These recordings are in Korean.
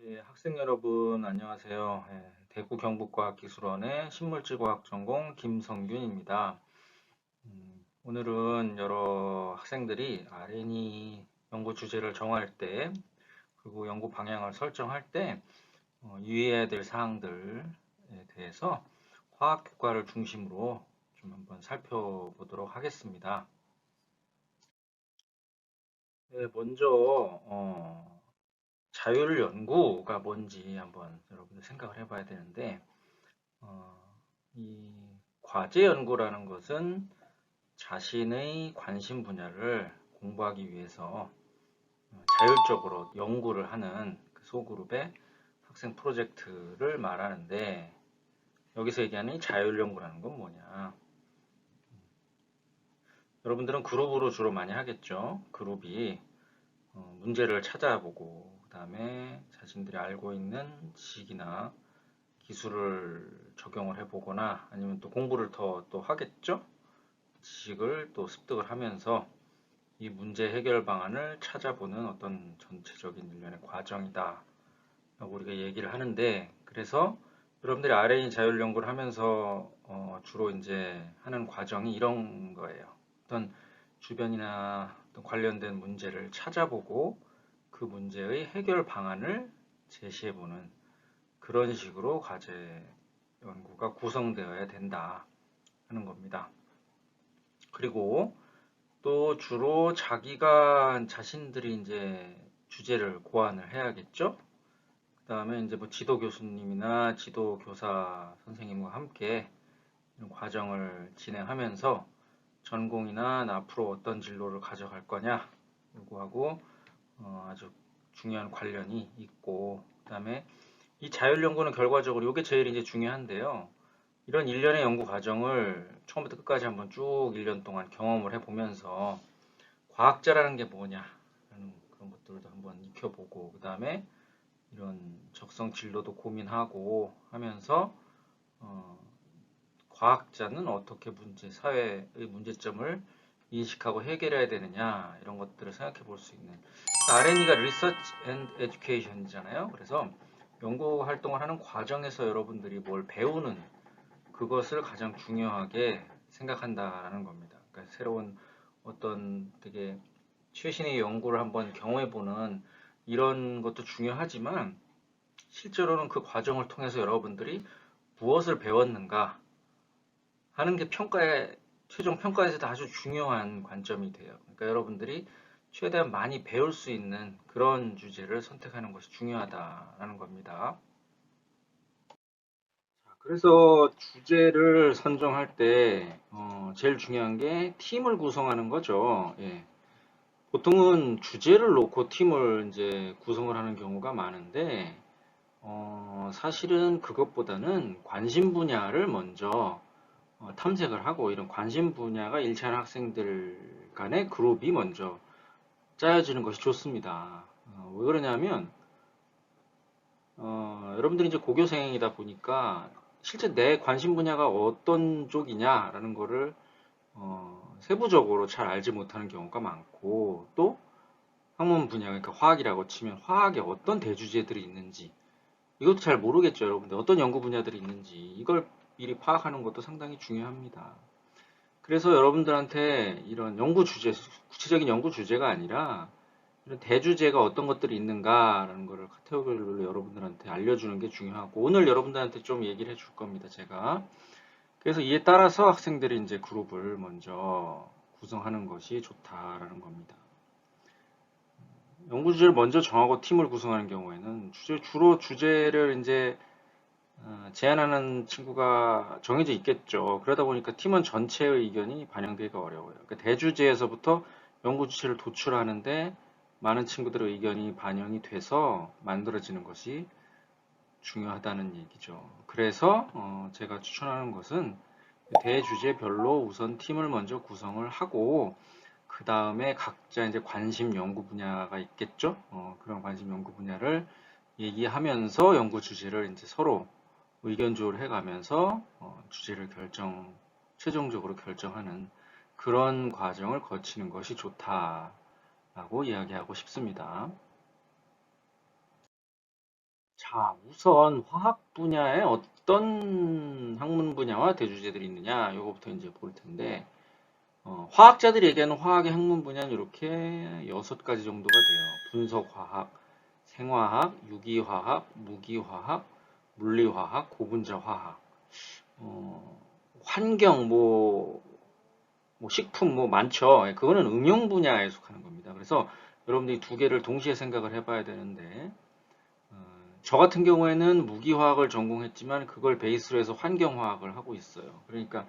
예, 학생 여러분 안녕하세요. 예, 대구 경북과학기술원의 식물질과학 전공 김성균입니다. 오늘은 여러 학생들이 RNA 연구 주제를 정할 때 그리고 연구 방향을 설정할 때 유의해야 될 사항들에 대해서 화학 효과를 중심으로 좀 한번 살펴보도록 하겠습니다. 네, 먼저 자율 연구가 뭔지 한번 여러분들 생각을 해봐야 되는데 어, 이 과제 연구라는 것은 자신의 관심 분야를 공부하기 위해서 자율적으로 연구를 하는 그 소그룹의 학생 프로젝트를 말하는데 여기서 얘기하는 이 자율 연구라는 건 뭐냐? 여러분들은 그룹으로 주로 많이 하겠죠. 그룹이 문제를 찾아보고 그다음에 자신들이 알고 있는 지식이나 기술을 적용을 해보거나 아니면 또 공부를 더 또 하겠죠. 지식을 또 습득을 하면서 이 문제 해결 방안을 찾아보는 어떤 전체적인 일련의 과정이다 라고 우리가 얘기를 하는데, 그래서 여러분들이 RNA 자율 연구를 하면서 주로 이제 하는 과정이 이런 거예요. 어떤 주변이나 어떤 관련된 문제를 찾아보고 그 문제의 해결 방안을 제시해보는 그런 식으로 과제 연구가 구성되어야 된다 하는 겁니다. 그리고 또 주로 자기가 자신들이 이제 주제를 고안을 해야겠죠. 그 다음에 이제 뭐 지도 교수님이나 지도 교사 선생님과 함께 이런 과정을 진행하면서 전공이나 앞으로 어떤 진로를 가져갈 거냐 요구하고 아주 중요한 관련이 있고, 그 다음에 이 자율 연구는 결과적으로 이게 제일 이제 중요한데요. 이런 일련의 연구 과정을 처음부터 끝까지 한번 쭉 1년 동안 경험을 해보면서 과학자라는 게 뭐냐라는 그런 것들도 한번 익혀보고, 그 다음에 이런 적성 진로도 고민하고 하면서 어, 과학자는 어떻게 사회의 문제점을 인식하고 해결해야 되느냐 이런 것들을 생각해 볼 수 있는, R&D가 Research and Education이잖아요. 그래서 연구 활동을 하는 과정에서 여러분들이 뭘 배우는 그것을 가장 중요하게 생각한다라는 겁니다. 그러니까 새로운 어떤 되게 최신의 연구를 한번 경험해보는 이런 것도 중요하지만 실제로는 그 과정을 통해서 여러분들이 무엇을 배웠는가 하는 게 최종 평가에서도 아주 중요한 관점이 돼요. 그러니까 여러분들이 최대한 많이 배울 수 있는 그런 주제를 선택하는 것이 중요하다라는 겁니다. 그래서 주제를 선정할 때 제일 중요한 게 팀을 구성하는 거죠. 예. 보통은 주제를 놓고 팀을 이제 구성을 하는 경우가 많은데 사실은 그것보다는 관심 분야를 먼저 탐색을 하고, 이런 관심 분야가 일치하는 학생들 간의 그룹이 먼저 짜여지는 것이 좋습니다. 왜 그러냐면 여러분들이 이제 고교생이다 보니까 실제 내 관심 분야가 어떤 쪽이냐라는 거를 세부적으로 잘 알지 못하는 경우가 많고, 또 학문 분야, 그러니까 화학이라고 치면 화학에 어떤 대주제들이 있는지 이것도 잘 모르겠죠. 여러분들 어떤 연구 분야들이 있는지 이걸 미리 파악하는 것도 상당히 중요합니다. 그래서 여러분들한테 이런 연구 주제, 구체적인 연구 주제가 아니라 이런 대주제가 어떤 것들이 있는가라는 거를 카테고리별로 여러분들한테 알려주는 게 중요하고, 오늘 여러분들한테 좀 얘기를 해줄 겁니다, 제가. 그래서 이에 따라서 학생들이 이제 그룹을 먼저 구성하는 것이 좋다라는 겁니다. 연구 주제를 먼저 정하고 팀을 구성하는 경우에는 주로 주제를 이제 제안하는 친구가 정해져 있겠죠. 그러다 보니까 팀원 전체의 의견이 반영되기가 어려워요. 그러니까 대주제에서부터 연구 주체를 도출하는데 많은 친구들의 의견이 반영이 돼서 만들어지는 것이 중요하다는 얘기죠. 그래서 제가 추천하는 것은 대주제별로 우선 팀을 먼저 구성을 하고, 그 다음에 각자 이제 관심 연구 분야가 있겠죠. 그런 관심 연구 분야를 얘기하면서 연구 주제를 이제 서로 의견 조율을 해가면서 주제를 최종적으로 결정하는 그런 과정을 거치는 것이 좋다라고 이야기하고 싶습니다. 자, 우선 화학 분야에 어떤 학문 분야와 대주제들이 있느냐, 요거부터 이제 볼 텐데, 화학자들이 얘기하는 화학의 학문 분야는 이렇게 6가지 정도가 돼요. 분석화학, 생화학, 유기화학, 무기화학, 물리화학, 고분자화학, 환경, 뭐 식품, 뭐 많죠. 예, 그거는 응용 분야에 속하는 겁니다. 그래서 여러분들이 두 개를 동시에 생각을 해봐야 되는데, 어, 저 같은 경우에는 무기화학을 전공했지만 그걸 베이스로 해서 환경화학을 하고 있어요. 그러니까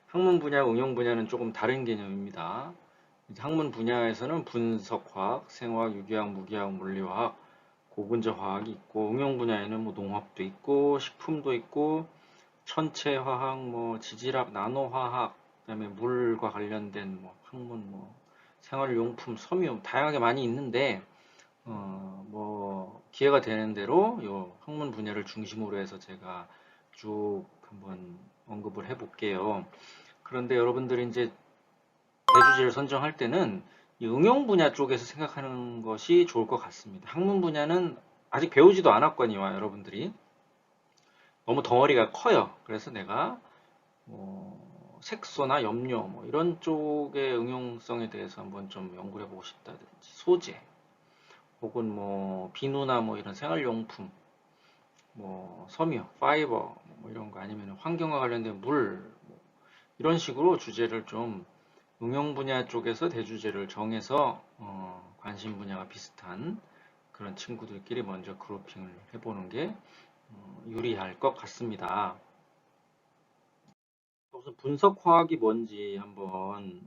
학문 분야, 응용 분야는 조금 다른 개념입니다. 학문 분야에서는 분석화학, 생화학, 유기화학, 무기화학, 물리화학, 고분자 화학이 있고, 응용 분야에는 뭐 농업도 있고, 식품도 있고, 천체화학, 뭐 지질학, 나노화학, 그다음에 물과 관련된 뭐 학문, 뭐 생활용품, 섬유 다양하게 많이 있는데, 뭐 기회가 되는 대로 요 학문 분야를 중심으로 해서 제가 쭉 한번 언급을 해볼게요. 그런데 여러분들이 이제 대주제를 선정할 때는 이 응용 분야 쪽에서 생각하는 것이 좋을 것 같습니다. 학문 분야는 아직 배우지도 않았거니와 여러분들이 너무 덩어리가 커요. 그래서 내가 뭐 색소나 염료 뭐 이런 쪽의 응용성에 대해서 한번 좀 연구를 해보고 싶다든지 소재 혹은 뭐 비누나 뭐 이런 생활용품 뭐 섬유, 파이버 뭐 이런 거 아니면 환경과 관련된 물 뭐 이런 식으로 주제를 좀 응용 분야 쪽에서 대주제를 정해서 관심 분야가 비슷한 그런 친구들끼리 먼저 그룹핑을 해보는 게 유리할 것 같습니다. 우선 분석화학이 뭔지 한번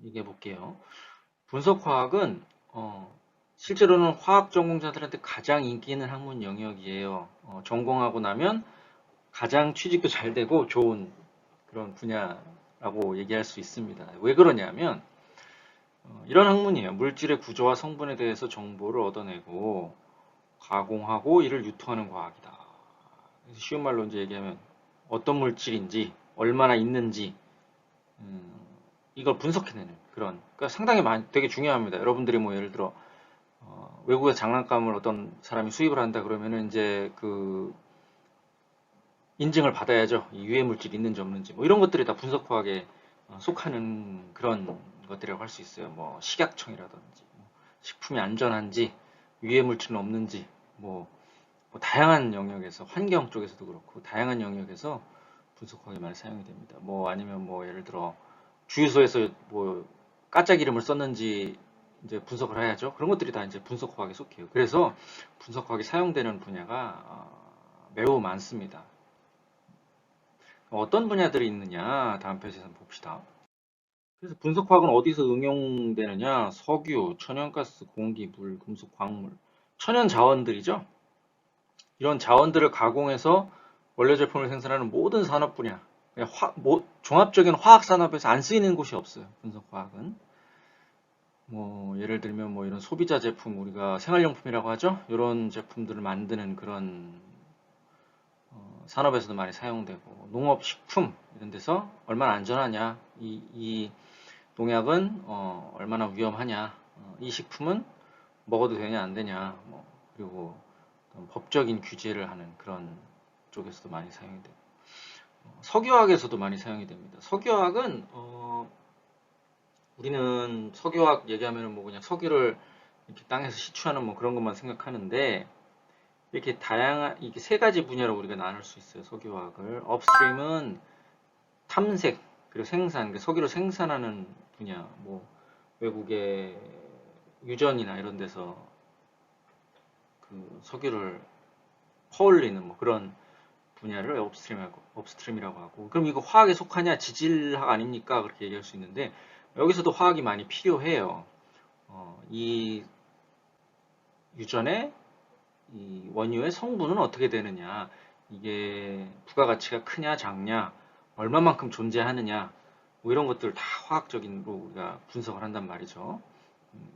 얘기해 볼게요. 분석화학은 실제로는 화학 전공자들한테 가장 인기 있는 학문 영역이에요. 전공하고 나면 가장 취직도 잘 되고 좋은 그런 분야라고 얘기할 수 있습니다. 왜 그러냐면 이런 학문이에요. 물질의 구조와 성분에 대해서 정보를 얻어내고 가공하고 이를 유통하는 과학이다. 그래서 쉬운 말로 이제 얘기하면 어떤 물질인지 얼마나 있는지 이걸 분석해내는 그런 그러니까 상당히 되게 중요합니다. 여러분들이 뭐 예를 들어 외국에서 장난감을 어떤 사람이 수입을 한다 그러면은 이제 그 인증을 받아야죠. 이 유해 물질이 있는지 없는지 뭐 이런 것들이 다 분석화학에 속하는 그런 것들이라고 할 수 있어요. 뭐 식약청이라든지 뭐 식품이 안전한지 유해 물질은 없는지 뭐 다양한 영역에서 환경 쪽에서도 그렇고 다양한 영역에서 분석화학이 많이 사용이 됩니다. 뭐 아니면 뭐 예를 들어 주유소에서 뭐 가짜 기름을 썼는지 이제 분석을 해야죠. 그런 것들이 다 이제 분석화학에 속해요. 그래서 분석화학이 사용되는 분야가 매우 많습니다. 어떤 분야들이 있느냐 다음 페이지에서 한번 봅시다. 그래서 분석화학은 어디서 응용되느냐? 석유, 천연가스, 공기, 물, 금속, 광물, 천연 자원들이죠. 이런 자원들을 가공해서 원료 제품을 생산하는 모든 산업 분야, 종합적인 화학 산업에서 안 쓰이는 곳이 없어요. 분석화학은. 뭐 예를 들면 뭐 이런 소비자 제품 우리가 생활용품이라고 하죠. 이런 제품들을 만드는 그런 산업에서도 많이 사용되고 농업, 식품 이런 데서 얼마나 안전하냐, 이 농약은 얼마나 위험하냐, 이 식품은 먹어도 되냐 안 되냐, 뭐 그리고 법적인 규제를 하는 그런 쪽에서도 많이 사용이 되고 석유화학에서도 많이 사용이 됩니다. 석유화학은 우리는 석유화학 얘기하면 뭐 그냥 석유를 이렇게 땅에서 시추하는 뭐 그런 것만 생각하는데 이렇게 다양한 이게 세 가지 분야로 우리가 나눌 수 있어요. 석유화학을 업스트림은 탐색 그리고 생산, 그러니까 석유를 생산하는 분야, 뭐 외국의 유전이나 이런 데서 그 석유를 퍼올리는 뭐 그런 분야를 업스트림이라고 하고, 그럼 이거 화학에 속하냐? 지질학 아닙니까? 그렇게 얘기할 수 있는데 여기서도 화학이 많이 필요해요. 이 유전의 이 원유의 성분은 어떻게 되느냐, 이게 부가가치가 크냐 작냐, 얼마만큼 존재하느냐, 뭐 이런 것들 다 화학적인로 우리가 분석을 한단 말이죠.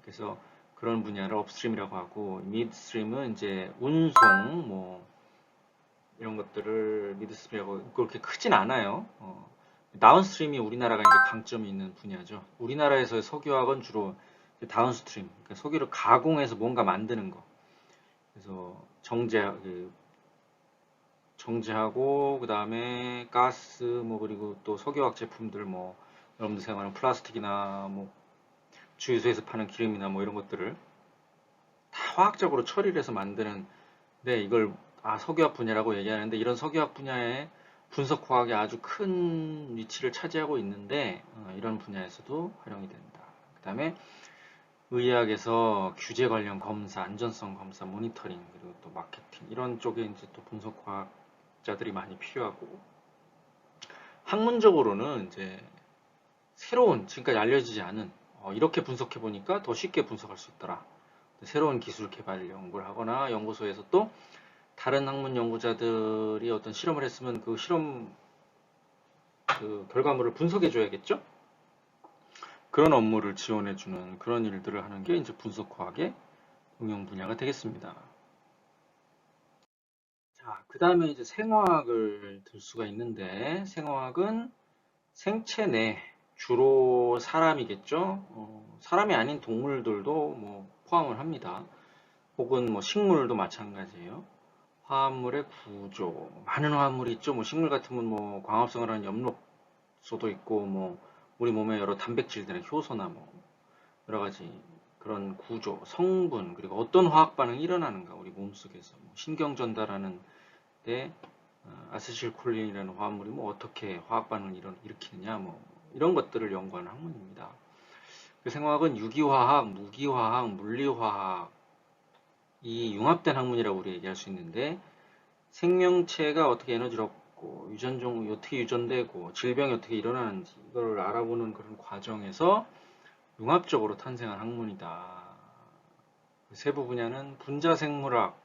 그래서 그런 분야를 업스트림이라고 하고, 미드스트림은 이제 운송 뭐 이런 것들을 미드스트림이라고, 그렇게 크진 않아요. 다운스트림이 우리나라가 이제 강점이 있는 분야죠. 우리나라에서의 석유화학은 주로 다운스트림, 그러니까 석유를 가공해서 뭔가 만드는 거. 그래서 정제하고 그다음에 가스 뭐 그리고 또 석유화학 제품들 뭐 여러분들 생각하는 플라스틱이나 뭐 주유소에서 파는 기름이나 뭐 이런 것들을 다 화학적으로 처리를 해서 만드는 이걸 석유학 분야라고 얘기하는데 이런 석유학 분야의 분석 화학이 아주 큰 위치를 차지하고 있는데 이런 분야에서도 활용이 된다. 그다음에 의학에서 규제 관련 검사, 안전성 검사, 모니터링 그리고 또 마케팅 이런 쪽에 이제 또 분석 과학자들이 많이 필요하고 학문적으로는 이제 새로운 지금까지 알려지지 않은 이렇게 분석해 보니까 더 쉽게 분석할 수 있더라. 새로운 기술 개발 연구를 하거나 연구소에서 또 다른 학문 연구자들이 어떤 실험을 했으면 그 실험 그 결과물을 분석해 줘야겠죠? 그런 업무를 지원해 주는 그런 일들을 하는 게 이제 분석 과학의 응용 분야가 되겠습니다. 자, 그 다음에 이제 생화학을 들 수가 있는데 생화학은 생체 내 주로 사람이겠죠. 사람이 아닌 동물들도 뭐 포함을 합니다. 혹은 뭐 식물도 마찬가지예요. 화합물의 구조, 많은 화합물이 있죠. 뭐 식물 같으면 뭐 광합성을 하는 엽록소도 있고, 뭐 우리 몸의 여러 단백질들의 효소나 뭐 여러 가지 그런 구조, 성분, 그리고 어떤 화학 반응이 일어나는가 우리 몸속에서 뭐 신경 전달하는 데 아세틸콜린이라는 화합물이 뭐 어떻게 화학 반응을 일으키느냐 뭐 이런 것들을 연구하는 학문입니다. 그 생화학은 유기화학, 무기화학, 물리화학 이 융합된 학문이라고 우리 얘기할 수 있는데 생명체가 어떻게 에너지를 얻고 유전종이 어떻게 유전되고 질병이 어떻게 일어나는지 이걸 알아보는 그런 과정에서 융합적으로 탄생한 학문이다. 그 세부 분야는 분자생물학,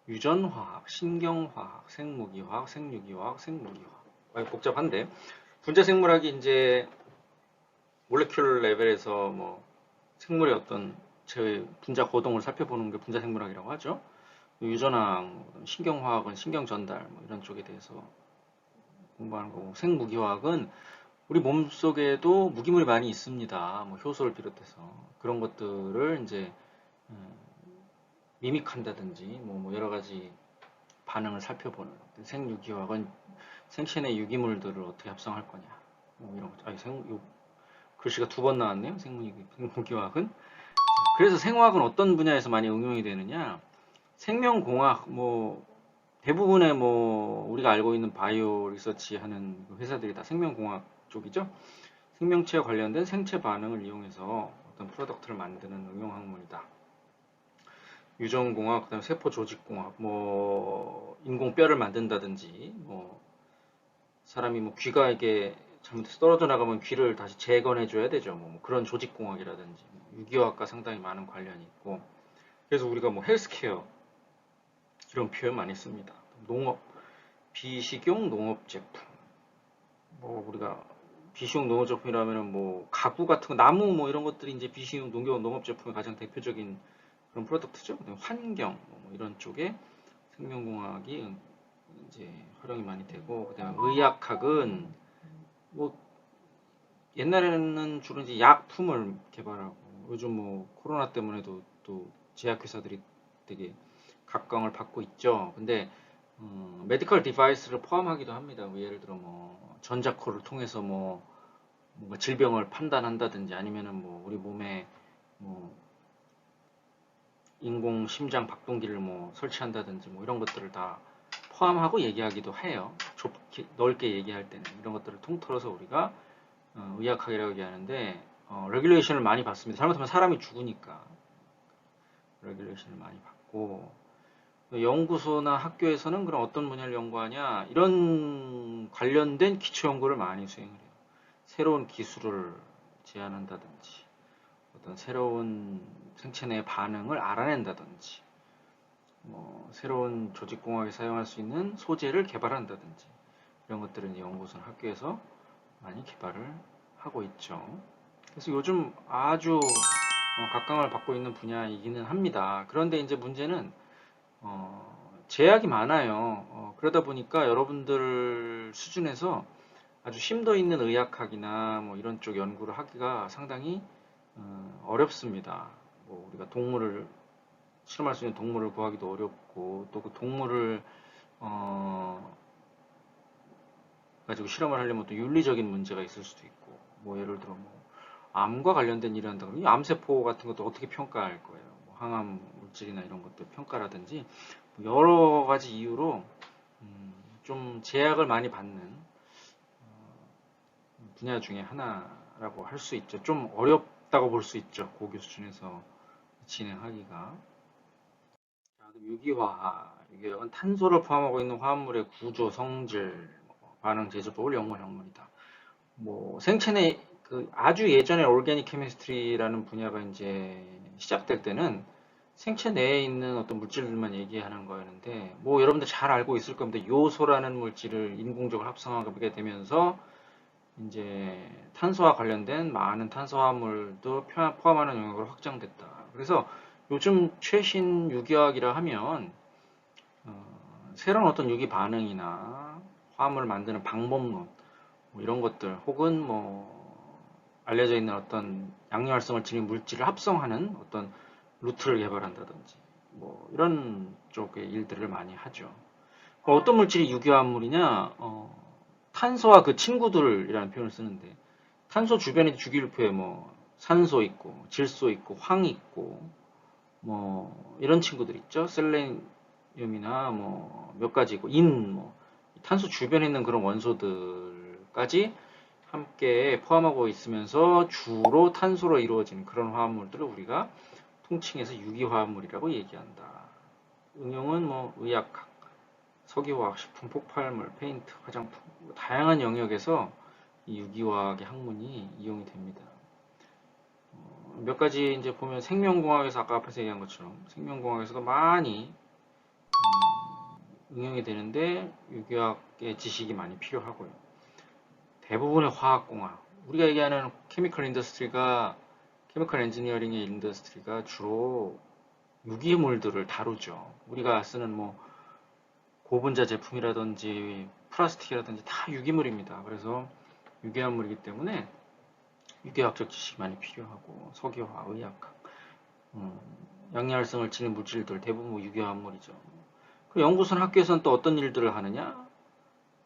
유전화학, 신경화학, 생무기화학, 생유기화학, 생무기화학. 복잡한데 분자생물학이 이제 몰레큘 레벨에서 뭐 생물의 어떤 분자 거동을 살펴보는 게 분자생물학이라고 하죠. 유전학, 신경화학은 신경전달 뭐 이런 쪽에 대해서 공부하는 거고 생무기화학은 우리 몸속에도 무기물이 많이 있습니다. 뭐 효소를 비롯해서 그런 것들을 이제 미믹한다든지 뭐 여러 가지 반응을 살펴보는 생유기화학은 생체 내 유기물들을 어떻게 합성할 거냐 뭐 이런 거. 글씨가 두 번 나왔네요. 생무기화학은. 그래서 생화학은 어떤 분야에서 많이 응용이 되느냐? 생명공학 뭐 대부분의 뭐 우리가 알고 있는 바이오 리서치 하는 회사들이 다 생명공학 쪽이죠. 생명체와 관련된 생체 반응을 이용해서 어떤 프로덕트를 만드는 응용 학문이다. 유전공학, 그다음에 세포 조직공학, 뭐 인공뼈를 만든다든지, 뭐 사람이 뭐 귀가 이게 잘못해서 떨어져 나가면 귀를 다시 재건해줘야 되죠. 뭐 그런 조직공학이라든지 유기화학과 상당히 많은 관련이 있고, 그래서 우리가 뭐 헬스케어 이런 표현 많이 씁니다. 농업, 비식용 농업 제품, 뭐 우리가 비식용 농업 제품이라면은 뭐 가구 같은 거, 나무 뭐 이런 것들이 이제 비식용 농업 제품의 가장 대표적인 그런 프로덕트죠. 환경 뭐 이런 쪽에 생명공학이 이제 활용이 많이 되고, 그다음에 의학학은 뭐 옛날에는 주로 이제 약품을 개발하고 요즘 뭐 코로나 때문에도 또 제약회사들이 되게 각광을 받고 있죠. 근데 메디컬 디바이스를 포함하기도 합니다. 뭐 예를 들어 뭐 전자코를 통해서 뭐 뭔가 질병을 판단한다든지 아니면은 뭐 우리 몸에 뭐 인공 심장 박동기를 뭐 설치한다든지 뭐 이런 것들을 다 포함하고 얘기하기도 해요. 좁게 넓게 얘기할 때는 이런 것들을 통틀어서 우리가 의학학이라고 얘기하는데 레귤레이션을 많이 받습니다. 잘못하면 사람이 죽으니까 레귤레이션을 많이 받고 연구소나 학교에서는 그럼 어떤 분야를 연구하냐 이런 관련된 기초 연구를 많이 수행을 해요. 새로운 기술을 제안한다든지 어떤 새로운 생체 내 반응을 알아낸다든지 뭐 새로운 조직공학에 사용할 수 있는 소재를 개발한다든지 이런 것들은 연구소나 학교에서 많이 개발을 하고 있죠. 그래서 요즘 아주 각광을 받고 있는 분야이기는 합니다. 그런데 이제 문제는 제약이 많아요. 그러다 보니까 여러분들 수준에서 아주 심도 있는 의학학이나 뭐 이런 쪽 연구를 하기가 상당히 어렵습니다. 뭐 우리가 동물을 실험할 수 있는 동물을 구하기도 어렵고, 또 그 동물을 가지고 실험을 하려면 또 윤리적인 문제가 있을 수도 있고, 뭐 예를 들어 뭐 암과 관련된 일을 한다 그러면 이 암세포 같은 것도 어떻게 평가할 거예요? 뭐 항암 물질이나 이런 것들 평가라든지 뭐 여러 가지 이유로 좀 제약을 많이 받는 분야 중에 하나라고 할 수 있죠. 좀 어렵다고 볼 수 있죠. 고교 수준에서 진행하기가. 자, 그럼 유기화학은 탄소를 포함하고 있는 화합물의 구조, 성질, 반응 제조법을 연구한 학문이다. 뭐 생체 내 그 아주 예전에 올게닉 케미스트리라는 분야가 이제 시작될 때는 생체 내에 있는 어떤 물질들만 얘기하는 거였는데, 뭐 여러분들 잘 알고 있을 겁니다. 요소라는 물질을 인공적으로 합성하게 되면서 이제 탄소와 관련된 많은 탄소화물도 포함하는 영역으로 확장됐다. 그래서 요즘 최신 유기화학이라 하면 새로운 어떤 유기 반응이나 화합물을 만드는 방법론 뭐 이런 것들, 혹은 뭐 알려져 있는 어떤 양료활성을 지닌 물질을 합성하는 어떤 루트를 개발한다든지 뭐 이런 쪽의 일들을 많이 하죠. 어떤 물질이 유기화합물이냐? 탄소와 그 친구들이라는 표현을 쓰는데, 탄소 주변에 주기율표에 뭐 산소 있고 질소 있고 황 있고 뭐 이런 친구들 있죠. 셀레늄이나 뭐 몇 가지 있고 뭐 탄소 주변에 있는 그런 원소들까지 함께 포함하고 있으면서 주로 탄소로 이루어지는 그런 화합물들을 우리가 통칭해서 유기화합물이라고 얘기한다. 응용은 뭐 의약학, 석유화학, 식품, 폭발물, 페인트, 화장품, 다양한 영역에서 이 유기화학의 학문이 이용이 됩니다. 몇 가지 이제 보면 생명공학에서 아까 앞에서 얘기한 것처럼 생명공학에서도 많이 응용이 되는데 유기화학의 지식이 많이 필요하고요. 대부분의 화학공학, 우리가 얘기하는 케미컬 인더스트리가, 케미컬 엔지니어링의 인더스트리가 주로 유기물들을 다루죠. 우리가 쓰는 뭐 고분자 제품이라든지 플라스틱이라든지 다 유기물입니다. 그래서 유기화물이기 때문에 유기화학적 지식이 많이 필요하고, 석유화, 의약학, 양리활성을 지닌 물질들 대부분 뭐 유기화합물이죠. 그 연구소나 학교에서는 또 어떤 일들을 하느냐?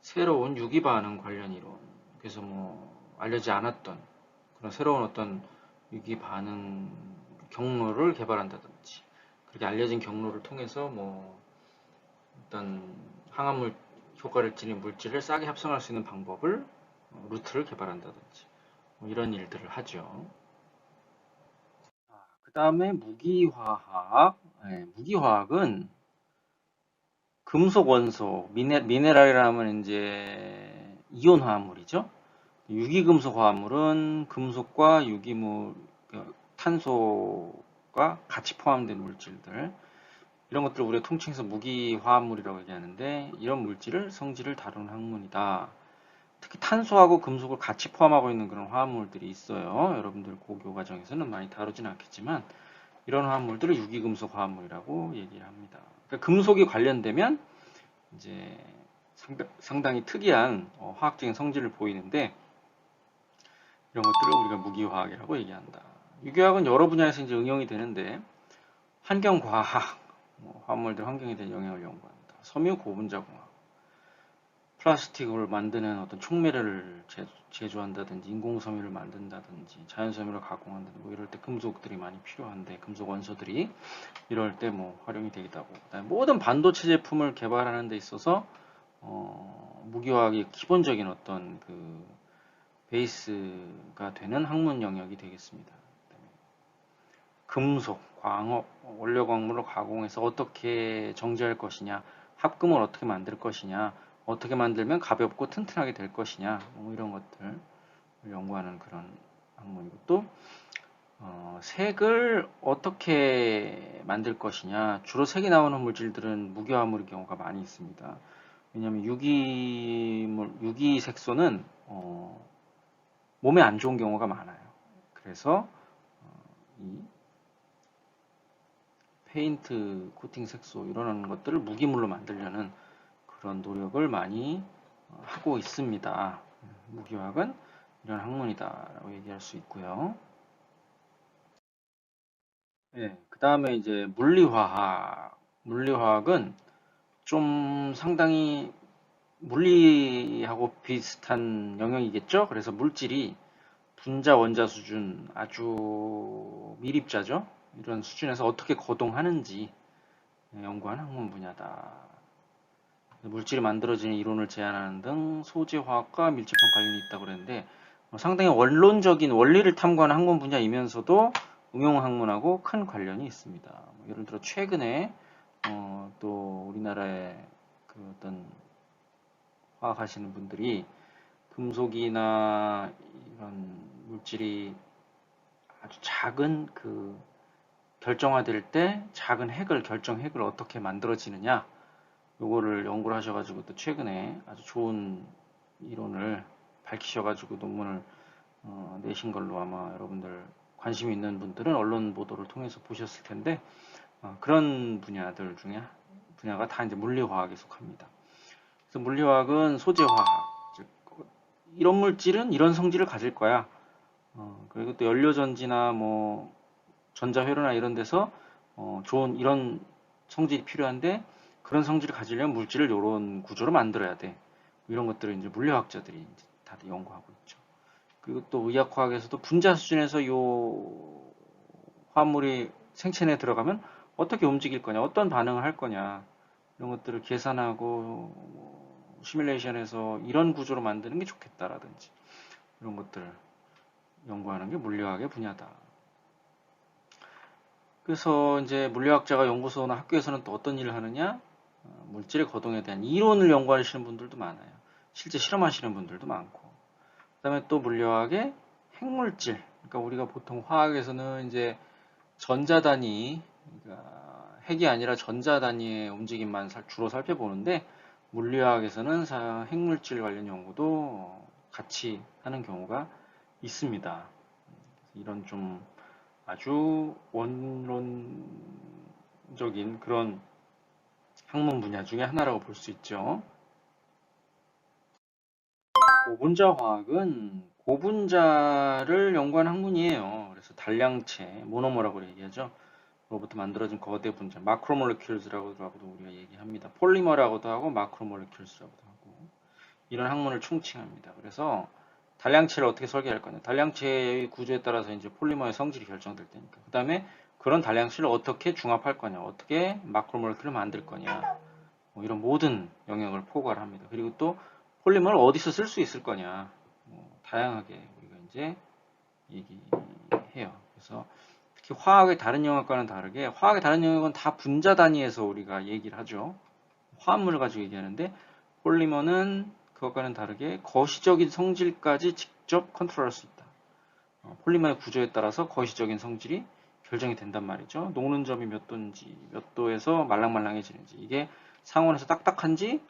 새로운 유기반응 관련 이론, 그래서 뭐 알려지지 않았던 그런 새로운 어떤 유기반응 경로를 개발한다든지, 그렇게 알려진 경로를 통해서 뭐 어떤 항암물 효과를 지닌 물질을 싸게 합성할 수 있는 방법을, 루트를 개발한다든지 뭐 이런 일들을 하죠. 그 다음에 무기화학. 네, 무기화학은 금속 원소, 미네랄이라 하면 이제 이온 화합물이죠. 유기금속 화합물은 금속과 유기물, 탄소가 같이 포함된 물질들, 이런 것들을 우리가 통칭해서 무기화합물이라고 얘기하는데, 이런 물질을 성질을 다루는 학문이다. 특히 탄소하고 금속을 같이 포함하고 있는 그런 화합물들이 있어요. 여러분들 고교 과정에서는 많이 다루진 않겠지만 이런 화합물들을 유기금속 화합물이라고 얘기를 합니다. 그러니까 금속이 관련되면 이제 상당히 특이한 화학적인 성질을 보이는데, 이런 것들을 우리가 무기화학이라고 얘기한다. 유기화학은 여러 분야에서 이제 응용이 되는데, 환경과학, 화합물들 환경에 대한 영향을 연구한다. 섬유 고분자공학, 플라스틱을 만드는 어떤 촉매를 제조한다든지, 인공섬유를 만든다든지, 자연섬유를 가공한다든지, 뭐 이럴 때 금속들이 많이 필요한데, 금속 원소들이 이럴 때 뭐 활용이 되기도 하고, 그다음에 모든 반도체 제품을 개발하는 데 있어서 무기화학이 기본적인 어떤 그 베이스가 되는 학문 영역이 되겠습니다. 금속, 광업, 원료 광물을 가공해서 어떻게 정제할 것이냐, 합금을 어떻게 만들 것이냐, 어떻게 만들면 가볍고 튼튼하게 될 것이냐, 뭐 이런 것들을 연구하는 그런 학문이고, 또 색을 어떻게 만들 것이냐, 주로 색이 나오는 물질들은 무기화합물의 경우가 많이 있습니다. 왜냐하면 유기색소는 몸에 안 좋은 경우가 많아요. 그래서 이 페인트, 코팅 색소 이런 것들을 무기물로 만들려는 그런 노력을 많이 하고 있습니다. 무기화학은 이런 학문이다라고 얘기할 수 있고요. 예, 그 다음에 이제 물리화학. 물리화학은 좀 상당히 물리하고 비슷한 영역이겠죠? 그래서 물질이 분자, 원자 수준 아주 미립자죠? 이런 수준에서 어떻게 거동하는지 연구하는 학문 분야다. 물질이 만들어지는 이론을 제안하는 등 소재화학과 밀접한 관련이 있다고 그랬는데 상당히 원론적인 원리를 탐구하는 학문 분야이면서도 응용학문하고 큰 관련이 있습니다. 예를 들어 최근에 또 우리나라의 그 어떤 화학하시는 분들이 금속이나 이런 물질이 아주 작은 그 결정화될 때 작은 핵을 결정 핵을 어떻게 만들어지느냐 요거를 연구를 하셔가지고 또 최근에 아주 좋은 이론을 밝히셔가지고 논문을 내신 걸로 아마 여러분들 관심 있는 분들은 언론 보도를 통해서 보셨을 텐데 그런 분야들 중에 분야가 다 이제 물리화학에 속합니다. 그래서 물리화학은 소재화학, 즉 이런 물질은 이런 성질을 가질 거야. 그리고 또 연료전지나 뭐 전자회로나 이런 데서 좋은 이런 성질이 필요한데 그런 성질을 가지려면 물질을 이런 구조로 만들어야 돼. 이런 것들을 이제 물리학자들이 이제 다들 연구하고 있죠. 그리고 또 의학화학에서도 분자 수준에서 요 화합물이 생체 내에 들어가면 어떻게 움직일 거냐, 어떤 반응을 할 거냐 이런 것들을 계산하고 시뮬레이션에서 이런 구조로 만드는 게 좋겠다라든지 이런 것들을 연구하는 게 물리학의 분야다. 그래서 이제 물리학자가 연구소나 학교에서는 또 어떤 일을 하느냐? 물질의 거동에 대한 이론을 연구하시는 분들도 많아요. 실제 실험하시는 분들도 많고. 그다음에 또 물리학의 핵물질. 그러니까 우리가 보통 화학에서는 이제 전자단위, 그러니까 핵이 아니라 전자단위의 움직임만 주로 살펴보는데 물리학에서는 핵물질 관련 연구도 같이 하는 경우가 있습니다. 이런 좀 아주 원론적인 그런 학문 분야 중에 하나라고 볼 수 있죠. 고분자 화학은 고분자를 연구한 학문이에요. 그래서 단량체, 모노머라고 얘기하죠. 로부터 만들어진 거대 분자, 마크로몰레큘즈라고도 우리가 얘기합니다. 폴리머라고도 하고 마크로몰레큘즈라고도 하고 이런 학문을 총칭합니다. 그래서 단량체를 어떻게 설계할 거냐. 단량체의 구조에 따라서 이제 폴리머의 성질이 결정될 테니까. 그 다음에 그런 단량체를 어떻게 중합할 거냐. 어떻게 마크로몰레큘을 만들 거냐. 뭐 이런 모든 영역을 포괄합니다. 그리고 또 폴리머를 어디서 쓸 수 있을 거냐. 다양하게 우리가 이제 얘기해요. 그래서 특히 화학의 다른 영역과는 다르게 화학의 다른 영역은 다 분자 단위에서 우리가 얘기를 하죠. 화합물을 가지고 얘기하는데 폴리머는 그것과는 다르게 거시적인 성질까지 직접 컨트롤할 수 있다. 폴리머의 구조에 따라서 거시적인 성질이 결정이 된단 말이죠. 녹는 점이 몇 도인지, 몇 도에서 말랑말랑해지는지, 이게 상온에서 딱딱한지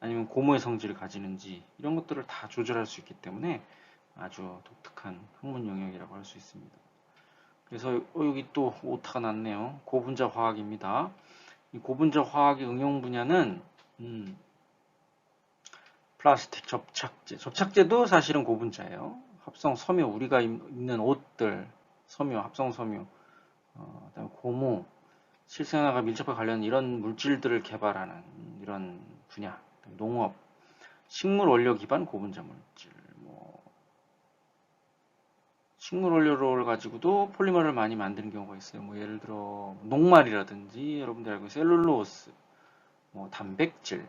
아니면 고무의 성질을 가지는지 이런 것들을 다 조절할 수 있기 때문에 아주 독특한 학문 영역이라고 할 수 있습니다. 그래서 여기 또 오타가 났네요. 고분자 화학입니다. 이 고분자 화학의 응용 분야는 플라스틱 접착제. 접착제도 사실은 고분자예요. 합성 섬유, 우리가 입는 옷들, 섬유, 합성 섬유, 그다음에 고무, 실생활과 밀접하게 관련 이런 물질들을 개발하는 이런 분야, 농업, 식물 원료 기반 고분자 물질, 식물 원료를 가지고도 폴리머를 많이 만드는 경우가 있어요. 뭐 예를 들어 녹말이라든지 여러분들 알고 있는 셀룰로스, 뭐 단백질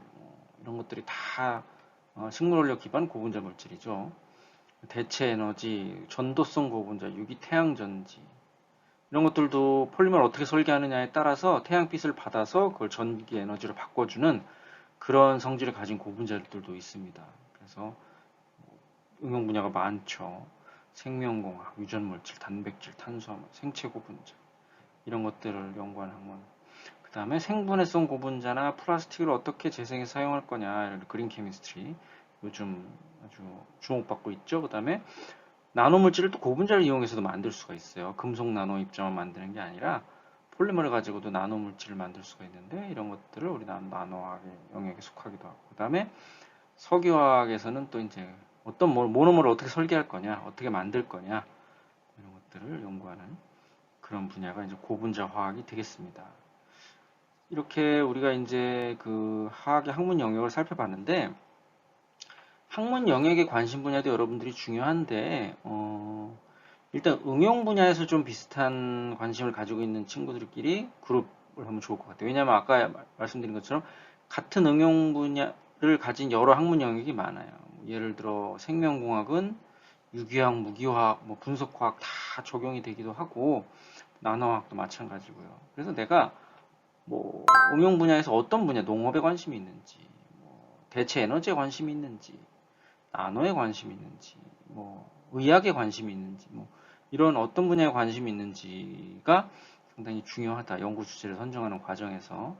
이런 것들이 다 식물 원료 기반 고분자 물질이죠. 대체 에너지, 전도성 고분자, 유기 태양 전지 이런 것들도 폴리머를 어떻게 설계하느냐에 따라서 태양빛을 받아서 그걸 전기 에너지로 바꿔주는 그런 성질을 가진 고분자들도 있습니다. 그래서 응용 분야가 많죠. 생명공학, 유전물질, 단백질, 탄수화물, 생체 고분자 이런 것들을 연구하는 학문. 그 다음에 생분해성 고분자나 플라스틱을 어떻게 재생해 사용할 거냐 이런 그린 케미스트리 요즘 아주 주목받고 있죠. 그 다음에 나노물질을 또 고분자를 이용해서도 만들 수가 있어요. 금속 나노 입자만 만드는 게 아니라 폴리머를 가지고도 나노물질을 만들 수가 있는데 이런 것들을 우리 나노화학의 영역에 속하기도 하고 그 다음에 석유화학에서는 또 이제 어떤 모노머를 어떻게 설계할 거냐, 어떻게 만들 거냐 이런 것들을 연구하는 그런 분야가 이제 고분자 화학이 되겠습니다. 이렇게 우리가 이제 그 화학의 학문 영역을 살펴봤는데, 학문 영역의 관심 분야도 여러분들이 중요한데, 일단 응용 분야에서 좀 비슷한 관심을 가지고 있는 친구들끼리 그룹을 하면 좋을 것 같아요. 왜냐하면 아까 말씀드린 것처럼 같은 응용 분야를 가진 여러 학문 영역이 많아요. 예를 들어 생명공학은 유기화학, 무기화학, 뭐 분석화학 다 적용이 되기도 하고, 나노화학도 마찬가지고요. 그래서 내가 뭐 응용 분야에서 어떤 분야, 농업에 관심이 있는지, 뭐 대체 에너지에 관심이 있는지, 나노에 관심이 있는지, 뭐 의학에 관심이 있는지, 뭐 이런 어떤 분야에 관심이 있는지가 상당히 중요하다. 연구 주제를 선정하는 과정에서.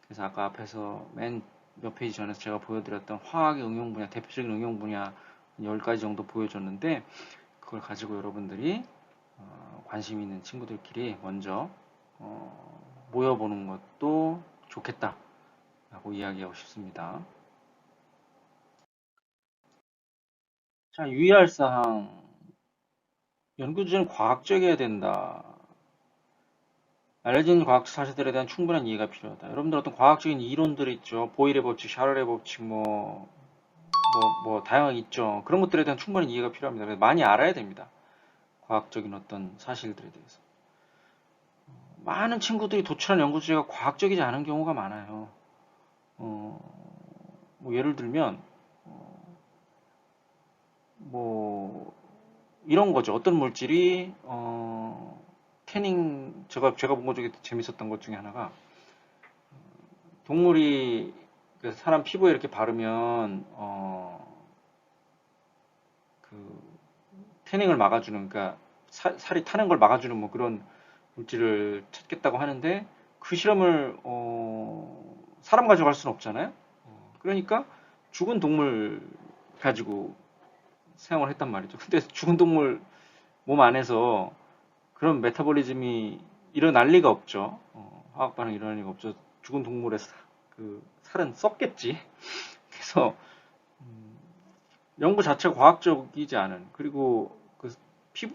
그래서 아까 앞에서 맨 몇 페이지 전에서 제가 보여드렸던 화학의 응용 분야, 대표적인 응용 분야 10가지 정도 보여줬는데, 그걸 가지고 여러분들이 관심 있는 친구들끼리 먼저 모여보는 것도 좋겠다라고 이야기하고 싶습니다. 자, 유의할 사항. 연구 주제는 과학적이어야 된다. 알려진 과학 사실들에 대한 충분한 이해가 필요하다. 여러분들 어떤 과학적인 이론들 있죠. 보일의 법칙, 샤를의 법칙, 다양하게 있죠. 그런 것들에 대한 충분한 이해가 필요합니다. 그래서 많이 알아야 됩니다. 과학적인 어떤 사실들에 대해서. 많은 친구들이 도출한 연구 주제가 과학적이지 않은 경우가 많아요. 뭐 예를 들면, 뭐, 이런 거죠. 어떤 물질이, 태닝, 제가 본 것 중에 재밌었던 것 중에 하나가, 동물이 그 사람 피부에 이렇게 바르면, 그, 태닝을 막아주는, 그러니까 살이 타는 걸 막아주는 뭐 그런 물질을 찾겠다고 하는데, 그 실험을, 사람 가지고 할 수는 없잖아요. 그러니까 죽은 동물 가지고 사용을 했단 말이죠. 근데 죽은 동물 몸 안에서 그런 메타볼리즘이 일어날 리가 없죠. 화학 반응이 일어날 리가 없죠. 죽은 동물의 그 살은 썩겠지. 그래서 연구 자체가 과학적이지 않은, 그리고 그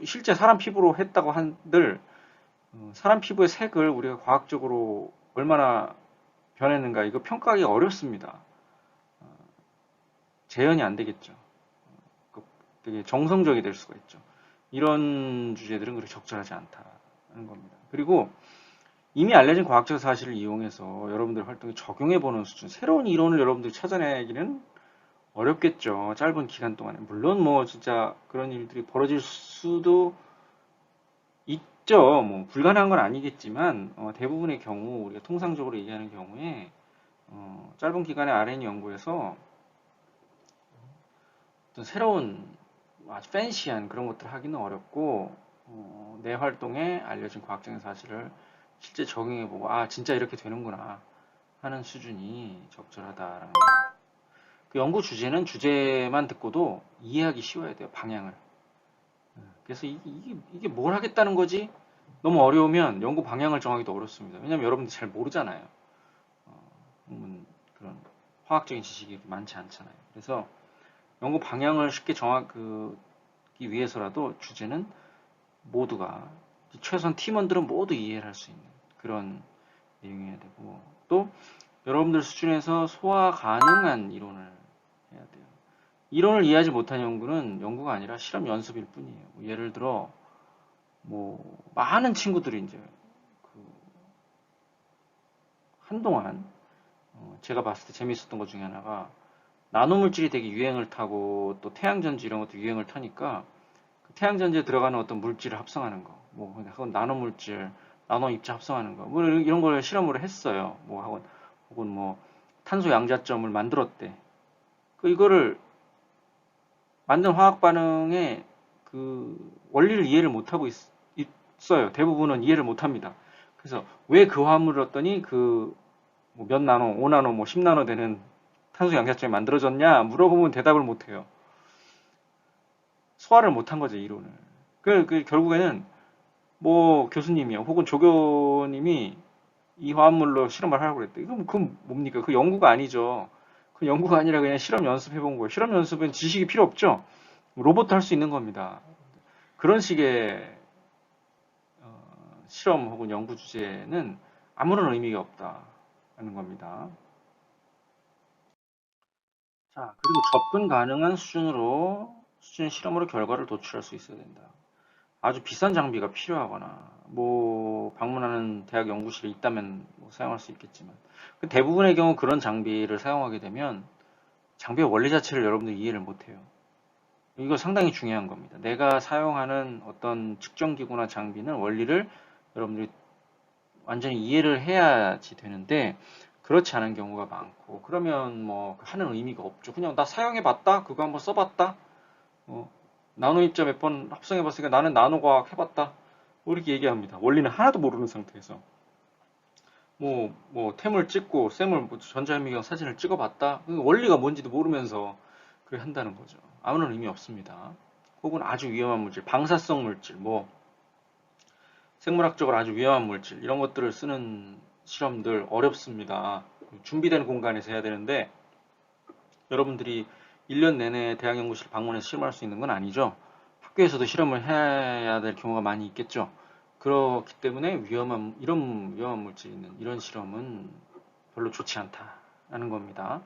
실제 사람 피부로 했다고 한들 사람 피부의 색을 우리가 과학적으로 얼마나 변했는가 이거 평가하기 어렵습니다. 재현이 안 되겠죠. 되게 정성적이 될 수가 있죠. 이런 주제들은 그렇게 적절하지 않다는 겁니다. 그리고 이미 알려진 과학적 사실을 이용해서 여러분들 활동에 적용해보는 수준, 새로운 이론을 여러분들이 찾아내기는 어렵겠죠. 짧은 기간 동안에. 물론 뭐 진짜 그런 일들이 벌어질 수도 있죠. 뭐 불가능한 건 아니겠지만 대부분의 경우 우리가 통상적으로 얘기하는 경우에 짧은 기간에 R&D 연구에서 어떤 새로운 아주 팬시한 그런 것들을 하기는 어렵고 내 활동에 알려진 과학적인 사실을 실제 적용해보고 아 진짜 이렇게 되는구나 하는 수준이 적절하다라는 거예요. 그 연구 주제는 주제만 듣고도 이해하기 쉬워야 돼요. 방향을. 그래서 이게 뭘 하겠다는 거지? 너무 어려우면 연구 방향을 정하기도 어렵습니다. 왜냐하면 여러분들 잘 모르잖아요. 그런 화학적인 지식이 많지 않잖아요. 그래서 연구 방향을 쉽게 정하기 위해서라도 주제는 모두가 최소한 팀원들은 모두 이해를 할 수 있는 그런 내용이어야 되고 또 여러분들 수준에서 소화 가능한 이론을 해야 돼요. 이론을 이해하지 못한 연구는 연구가 아니라 실험 연습일 뿐이에요. 예를 들어 뭐 많은 친구들이 이제 한동안 제가 봤을 때 재밌었던 것 중에 하나가 나노물질이 되게 유행을 타고 또 태양전지 이런 것도 유행을 타니까 그 태양전지에 들어가는 어떤 물질을 합성하는 거, 뭐 나노물질, 나노입자 합성하는 거, 뭐 이런 걸 실험으로 했어요. 뭐 혹은 뭐 탄소 양자점을 만들었대. 이거를 만든 화학 반응의 그 원리를 이해를 못하고 있어요. 대부분은 이해를 못합니다. 그래서 왜 그 화합물을 넣었더니 몇 나노, 5나노, 뭐 10나노 되는 탄소 양자점이 만들어졌냐 물어보면 대답을 못해요. 소화를 못한 거죠, 이론을. 결국에는 뭐 교수님이요, 혹은 조교님이 이 화합물로 실험을 하라고 그랬대. 그건 뭡니까? 그 연구가 아니죠. 그 연구가 아니라 그냥 실험 연습해 본 거예요. 실험 연습은 지식이 필요 없죠. 로봇도 할 수 있는 겁니다. 그런 식의 실험 혹은 연구 주제는 아무런 의미가 없다는 겁니다. 자, 그리고 접근 가능한 수준의 실험으로 결과를 도출할 수 있어야 된다. 아주 비싼 장비가 필요하거나 뭐 방문하는 대학 연구실에 있다면 뭐 사용할 수 있겠지만 대부분의 경우 그런 장비를 사용하게 되면 장비의 원리 자체를 여러분들이 이해를 못해요. 이거 상당히 중요한 겁니다. 내가 사용하는 어떤 측정기구나 장비는 원리를 여러분들이 완전히 이해를 해야지 되는데 그렇지 않은 경우가 많고 그러면 뭐 하는 의미가 없죠. 그냥 나 사용해봤다, 그거 한번 써봤다, 나노 입자 몇 번 합성해봤으니까 나는 나노과학 해봤다, 뭐 이렇게 얘기합니다. 원리는 하나도 모르는 상태에서 템을 찍고 샘을 전자현미경 사진을 찍어봤다, 원리가 뭔지도 모르면서 그렇게 한다는 거죠. 아무런 의미 없습니다. 혹은 아주 위험한 물질, 방사성 물질, 뭐 생물학적으로 아주 위험한 물질 이런 것들을 쓰는 실험들 어렵습니다. 준비된 공간에서 해야 되는데 여러분들이 1년 내내 대학 연구실 방문해서 실험할 수 있는 건 아니죠. 학교에서도 실험을 해야 될 경우가 많이 있겠죠. 그렇기 때문에 이런 위험한 물질이 있는 이런 실험은 별로 좋지 않다는 겁니다.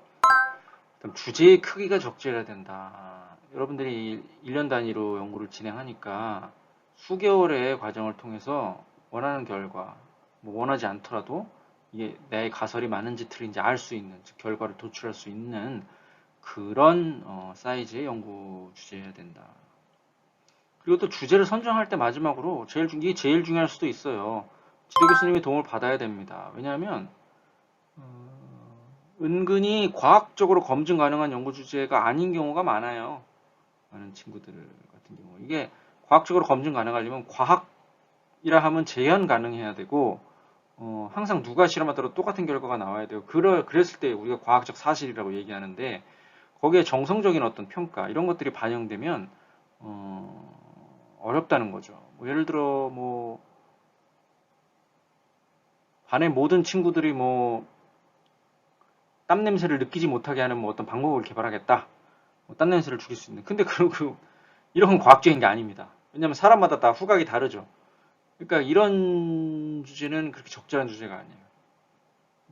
그럼 주제의 크기가 적절해야 된다. 여러분들이 1년 단위로 연구를 진행하니까 수개월의 과정을 통해서 원하는 결과, 뭐 원하지 않더라도 이게 내 가설이 맞는지 틀린지 알 수 있는, 즉 결과를 도출할 수 있는 그런 사이즈의 연구 주제여야 된다. 그리고 또 주제를 선정할 때 마지막으로 이게 제일 중요할 수도 있어요. 지도 교수님의 도움을 받아야 됩니다. 왜냐하면 은근히 과학적으로 검증 가능한 연구 주제가 아닌 경우가 많아요. 많은 친구들 같은 경우 이게 과학적으로 검증 가능하려면 과학이라 하면 재현 가능해야 되고 항상 누가 실험하더라도 똑같은 결과가 나와야 되고 그랬을 때 우리가 과학적 사실이라고 얘기하는데 거기에 정성적인 어떤 평가 이런 것들이 반영되면 어렵다는 거죠. 뭐 예를 들어 뭐 반의 모든 친구들이 뭐 땀 냄새를 느끼지 못하게 하는 뭐 어떤 방법을 개발하겠다. 뭐 땀 냄새를 죽일 수 있는. 근데 이런 건 과학적인 게 아닙니다. 왜냐하면 사람마다 다 후각이 다르죠. 그러니까 이런 주제는 그렇게 적절한 주제가 아니에요.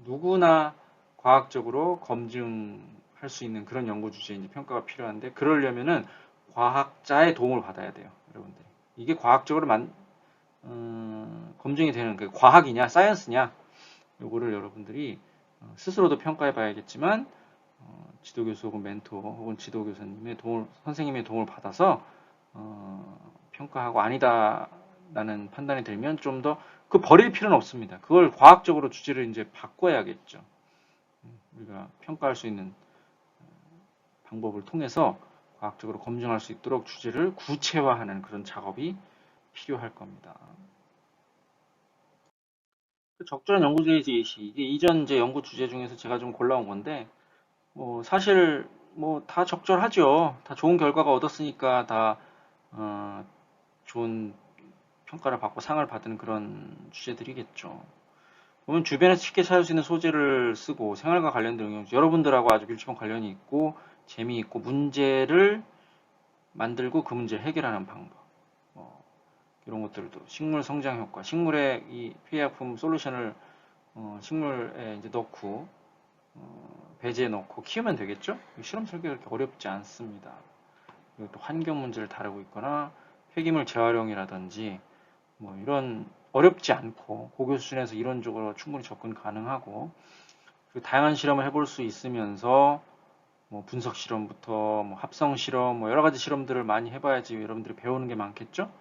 누구나 과학적으로 검증할 수 있는 그런 연구 주제인지 평가가 필요한데 그러려면은 과학자의 도움을 받아야 돼요, 여러분들이. 이게 과학적으로 검증이 되는 그 과학이냐, 사이언스냐, 요거를 여러분들이 스스로도 평가해 봐야겠지만 지도교수 혹은 멘토 혹은 지도교사님의 선생님의 도움을 받아서 평가하고 아니다라는 판단이 들면 좀 더 버릴 필요는 없습니다. 그걸 과학적으로 주제를 이제 바꿔야겠죠. 우리가 평가할 수 있는 방법을 통해서 과학적으로 검증할 수 있도록 주제를 구체화하는 그런 작업이 필요할 겁니다. 적절한 연구주의 제시, 이게 이전 이제 연구 주제 중에서 제가 좀 골라온 건데, 사실 뭐 다 적절하죠. 다 좋은 결과가 얻었으니까 다 좋은 평가를 받고 상을 받은 그런 주제들이겠죠. 보면 주변에서 쉽게 찾을 수 있는 소재를 쓰고 생활과 관련된 응용, 여러분들하고 아주 밀접한 관련이 있고 재미있고 문제를 만들고 그 문제를 해결하는 방법, 이런 것들도 식물 성장 효과, 식물의 이 피해약품 솔루션을 식물에 이제 넣고 배지에 넣고 키우면 되겠죠? 실험 설계가 그렇게 어렵지 않습니다. 그리고 또 환경 문제를 다루고 있거나 폐기물 재활용이라든지 뭐 이런 어렵지 않고 고교 수준에서 이론적으로 충분히 접근 가능하고 그리고 다양한 실험을 해볼 수 있으면서 뭐 분석 실험부터 뭐 합성 실험 뭐 여러 가지 실험들을 많이 해봐야지 여러분들이 배우는 게 많겠죠?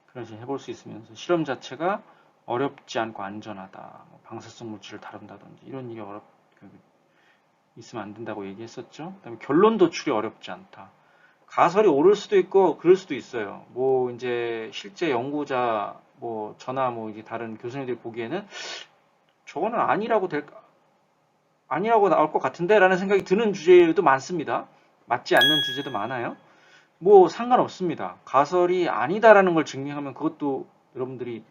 그런 식으로 해볼 수 있으면서 실험 자체가 어렵지 않고 안전하다. 뭐 방사성 물질을 다룬다든지 이런 일이 있으면 안 된다고 얘기했었죠. 그다음에 결론 도출이 어렵지 않다. 가설이 옳을 수도 있고 그럴 수도 있어요. 뭐 이제 실제 연구자 뭐 저나 뭐 이게 다른 교수님들이 보기에는 저거는 아니라고 나올 것 같은데라는 생각이 드는 주제도 많습니다. 맞지 않는 주제도 많아요. 뭐 상관없습니다. 가설이 아니다라는 걸 증명하면 그것도 여러분들이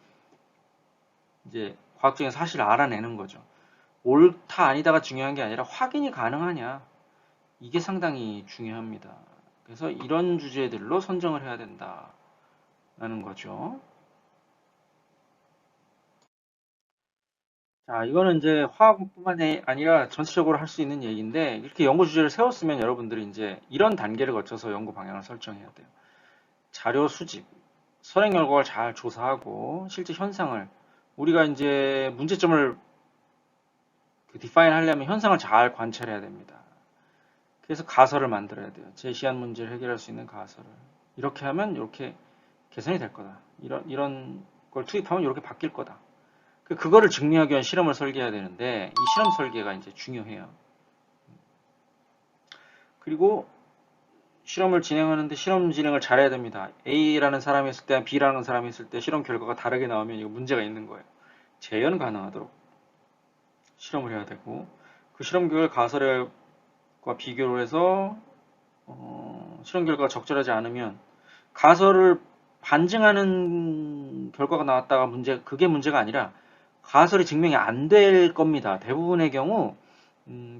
이제 과학적인 사실을 알아내는 거죠. 옳다 아니다가 중요한 게 아니라 확인이 가능하냐, 이게 상당히 중요합니다. 그래서 이런 주제들로 선정을 해야 된다라는 거죠. 자, 이거는 이제 화학뿐만 아니라 전체적으로 할 수 있는 얘기인데, 이렇게 연구 주제를 세웠으면 여러분들이 이제 이런 단계를 거쳐서 연구 방향을 설정해야 돼요. 자료 수집, 선행 결과를 잘 조사하고, 실제 현상을, 우리가 이제 문제점을 디파인 하려면 현상을 잘 관찰해야 됩니다. 그래서 가설을 만들어야 돼요. 제시한 문제를 해결할 수 있는 가설을. 이렇게 하면 이렇게 개선이 될 거다. 이런 걸 투입하면 이렇게 바뀔 거다. 그거를 증명하기 위한 실험을 설계해야 되는데, 이 실험 설계가 이제 중요해요. 그리고 실험을 진행하는데 실험 진행을 잘해야 됩니다. A라는 사람이 있을 때 B라는 사람이 있을 때 실험 결과가 다르게 나오면 이거 문제가 있는 거예요. 재현 가능하도록 실험을 해야 되고, 그 실험 결과 가설과 비교를 해서 실험 결과가 적절하지 않으면 가설을 반증하는 결과가 나왔다가 그게 문제가 아니라 가설이 증명이 안 될 겁니다. 대부분의 경우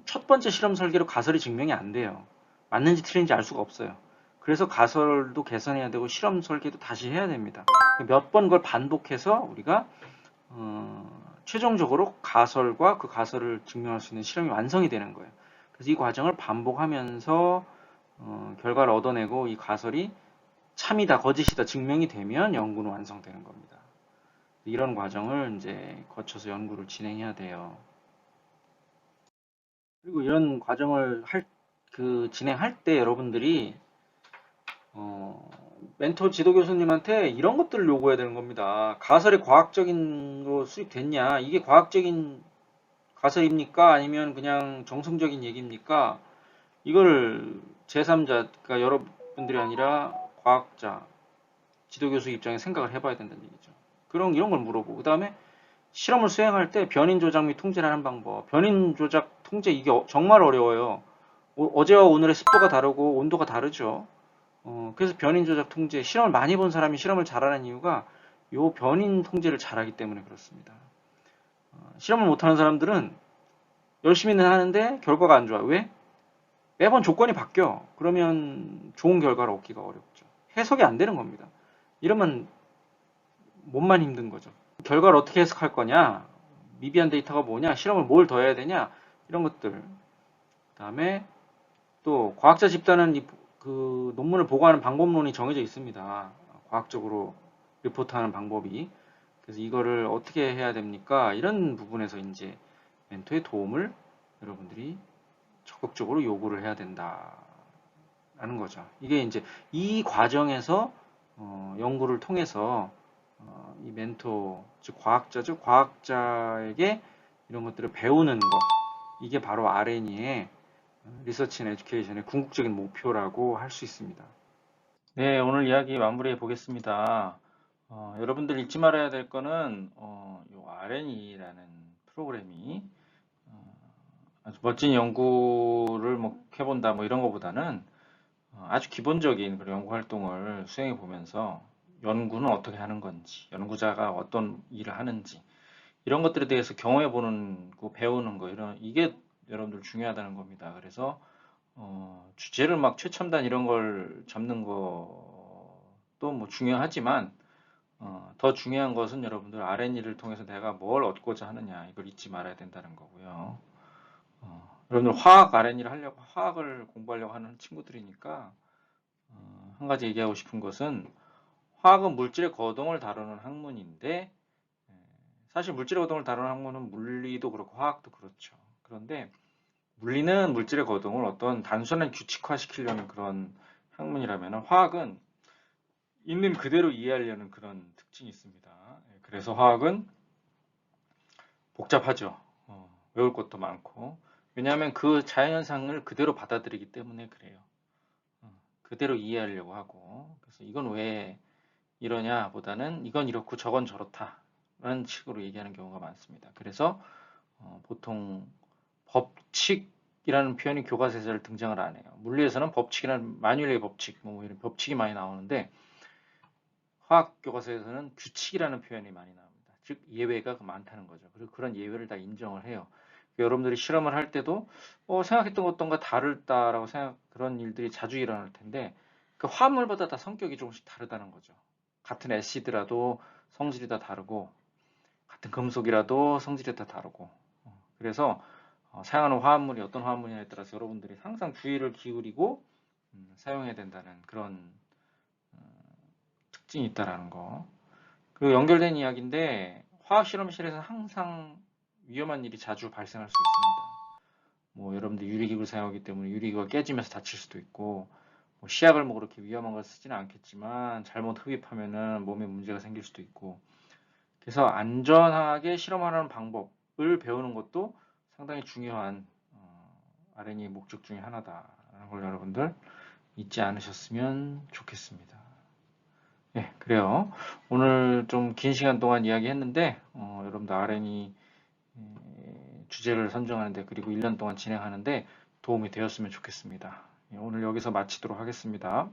첫 번째 실험 설계로 가설이 증명이 안 돼요. 맞는지 틀린지 알 수가 없어요. 그래서 가설도 개선해야 되고 실험 설계도 다시 해야 됩니다. 몇 번 그걸 반복해서 우리가 최종적으로 가설과 그 가설을 증명할 수 있는 실험이 완성이 되는 거예요. 그래서 이 과정을 반복하면서 결과를 얻어내고 이 가설이 참이다, 거짓이다 증명이 되면 연구는 완성되는 겁니다. 이런 과정을 이제 거쳐서 연구를 진행해야 돼요. 그리고 이런 과정을 진행할 때 여러분들이 멘토 지도 교수님한테 이런 것들을 요구해야 되는 겁니다. 가설이 과학적인로 수립됐냐? 이게 과학적인 가설입니까? 아니면 그냥 정성적인 얘기입니까? 이걸 제3자, 그러니까 여러분들이 아니라 과학자, 지도교수 입장에 생각을 해봐야 된다는 얘기죠. 이런 걸 물어보고, 그 다음에 실험을 수행할 때 변인 조작 및 통제를 하는 방법. 변인 조작, 통제, 이게 정말 어려워요. 어제와 오늘의 습도가 다르고 온도가 다르죠. 그래서 변인 조작 통제, 실험을 많이 본 사람이 실험을 잘하는 이유가 요 변인 통제를 잘하기 때문에 그렇습니다. 실험을 못하는 사람들은 열심히는 하는데 결과가 안 좋아. 왜? 매번 조건이 바뀌어. 그러면 좋은 결과를 얻기가 어렵죠. 해석이 안 되는 겁니다. 이러면 몸만 힘든 거죠. 결과를 어떻게 해석할 거냐? 미비한 데이터가 뭐냐? 실험을 뭘 더 해야 되냐? 이런 것들. 그 다음에 또 과학자 집단은 그 논문을 보고하는 방법론이 정해져 있습니다. 과학적으로 리포트하는 방법이. 그래서 이거를 어떻게 해야 됩니까? 이런 부분에서 이제 멘토의 도움을 여러분들이 적극적으로 요구를 해야 된다라는 거죠. 이게 이제 이 과정에서 연구를 통해서 이 멘토, 즉 과학자죠. 과학자에게 이런 것들을 배우는 거. 이게 바로 R&E의 리서치 앤 에듀케이션의 궁극적인 목표라고 할 수 있습니다. 네, 오늘 이야기 마무리해 보겠습니다. 여러분들 잊지 말아야 될 거는 요 R&E라는 프로그램이 아주 멋진 연구를 뭐 해본다 뭐 이런 것보다는 아주 기본적인 그런 연구 활동을 수행해 보면서 연구는 어떻게 하는 건지, 연구자가 어떤 일을 하는지 이런 것들에 대해서 경험해 보는 거, 배우는 거 이게 여러분들 중요하다는 겁니다. 그래서 주제를 막 최첨단 이런 걸 잡는 것도 뭐 중요하지만 더 중요한 것은 여러분들 R&E를 통해서 내가 뭘 얻고자 하느냐 이걸 잊지 말아야 된다는 거고요. 여러분들 화학 R&E를 하려고 화학을 공부하려고 하는 친구들이니까 한 가지 얘기하고 싶은 것은 화학은 물질의 거동을 다루는 학문인데 사실 물질의 거동을 다루는 학문은 물리도 그렇고 화학도 그렇죠. 그런데 물리는 물질의 거동을 어떤 단순한 규칙화시키려는 그런 학문이라면 화학은 있는 그대로 이해하려는 그런 특징이 있습니다. 그래서 화학은 복잡하죠. 외울 것도 많고. 왜냐하면 그 자연현상을 그대로 받아들이기 때문에 그래요. 그대로 이해하려고 하고. 그래서 이건 왜 이러냐 보다는 이건 이렇고 저건 저렇다. 라는 식으로 얘기하는 경우가 많습니다. 그래서 보통 법칙이라는 표현이 교과서에 잘 등장을 안 해요. 물리에서는 법칙이라는 마뉴얼의 법칙, 뭐 이런 법칙이 많이 나오는데 화학 교과서에서는 규칙이라는 표현이 많이 나옵니다. 즉 예외가 많다는 거죠. 그리고 그런 예외를 다 인정을 해요. 여러분들이 실험을 할 때도 생각했던 것과 다르다라고 그런 일들이 자주 일어날 텐데 그 화합물마다 다 성격이 조금씩 다르다는 거죠. 같은 애시드라도 성질이 다 다르고 같은 금속이라도 성질이 다 다르고, 그래서 사용하는 화합물이 어떤 화합물이냐에 따라서 여러분들이 항상 주의를 기울이고 사용해야 된다는 그런 특징이 있다라는 거. 그리고 연결된 이야기인데 화학 실험실에서 항상 위험한 일이 자주 발생할 수 있습니다. 뭐 여러분들 유리기구를 사용하기 때문에 유리기구가 깨지면서 다칠 수도 있고, 뭐 시약을 뭐 그렇게 위험한 걸 쓰지는 않겠지만 잘못 흡입하면은 몸에 문제가 생길 수도 있고, 그래서 안전하게 실험하는 방법을 배우는 것도 상당히 중요한 R&D의 목적 중에 하나다라는 걸 여러분들 잊지 않으셨으면 좋겠습니다. 예, 그래요. 오늘 좀 긴 시간 동안 이야기했는데 여러분들 R&D 주제를 선정하는데 그리고 1년 동안 진행하는데 도움이 되었으면 좋겠습니다. 예, 오늘 여기서 마치도록 하겠습니다.